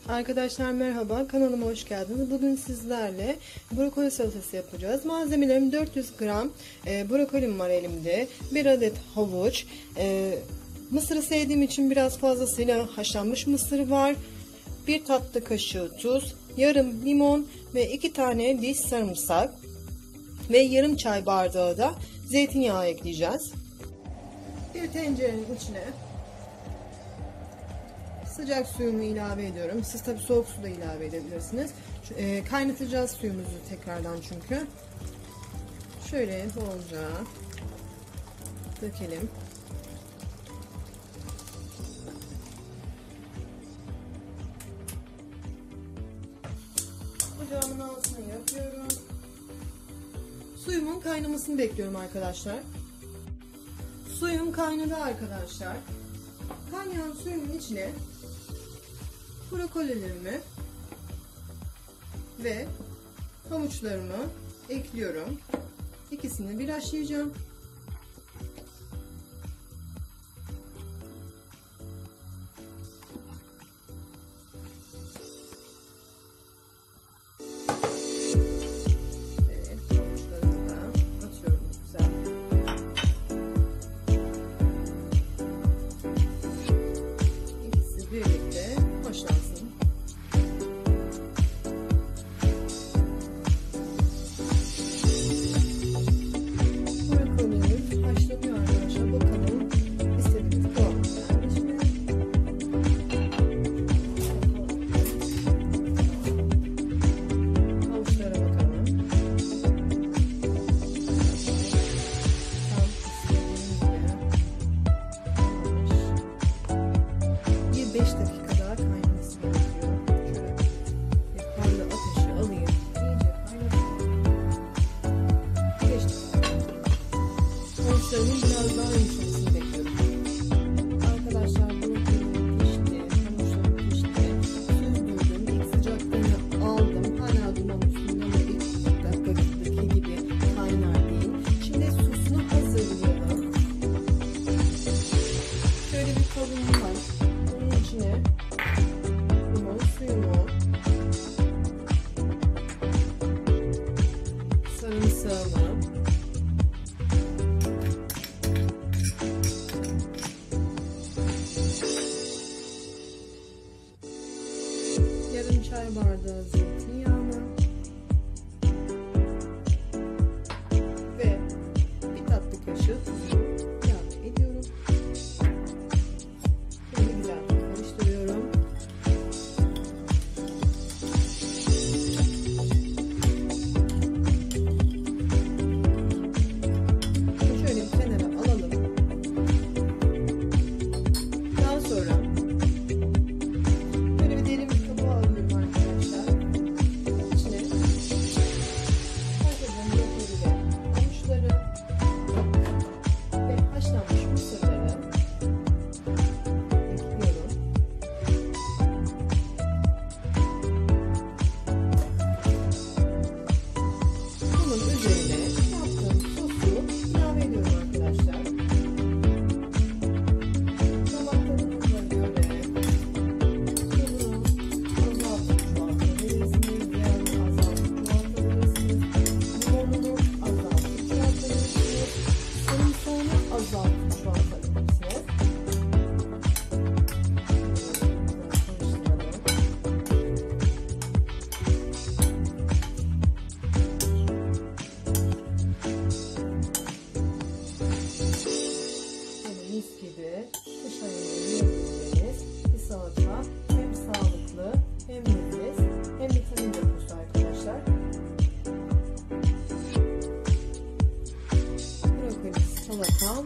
Arkadaşlar merhaba, kanalıma hoş geldiniz. Bugün sizlerle brokoli salatası yapacağız. Malzemelerim 400 gram brokolim var elimde. 1 adet havuç. Mısırı sevdiğim için biraz fazlasıyla haşlanmış mısır var. 1 tatlı kaşığı tuz, yarım limon ve 2 tane diş sarımsak ve yarım çay bardağı da zeytinyağı ekleyeceğiz. Bir tencerenin içine sıcak suyumu ilave ediyorum. Siz tabi soğuk su da ilave edebilirsiniz. Kaynatacağız suyumuzu tekrardan çünkü. Şöyle bolca dökelim. Ocağımın altını yapıyorum. Suyumun kaynamasını bekliyorum arkadaşlar. Suyum kaynadı arkadaşlar. Kaynayan suyumun içine brokolilerimi ve havuçlarımı ekliyorum. İkisini bir haşlayacağım. Evet, havuçlarımı da atıyorum güzel. İkisi birlikte haşlansın. Biraz daha yumuşamasını bekliyorum. Arkadaşlar brokoli pişti, havuçlarım pişti. Süzdürdüm, ilk sıcaklığını aldım. Hala duman üstünde ama ilk dakikadaki gibi kaynar değil. Şimdi sosunu hazırlayalım. Şöyle bir kabım var. Bunun içine limon suyumu, sarımsağımı, yarım çay bardağı zeytinyağını ve bir tatlı kaşığı tuzu ilave ediyorum. Şimdi güzel karıştırıyorum. Şöyle bir kenara alalım. Daha sonra böyle bir derin bir kaba alıyorum arkadaşlar. İçine haşladığım brokoli ve havuçları ve haşlanmış mısırları ekliyorum. Bunun üzerine yaptığım sosu ilave ediyorum arkadaşlar. Damak tadınıza göre mis gibi kış ayında yiyebileceğiniz bir salata, hem sağlıklı hem nefis hem vitamin deposu arkadaşlar. Brokoli salatam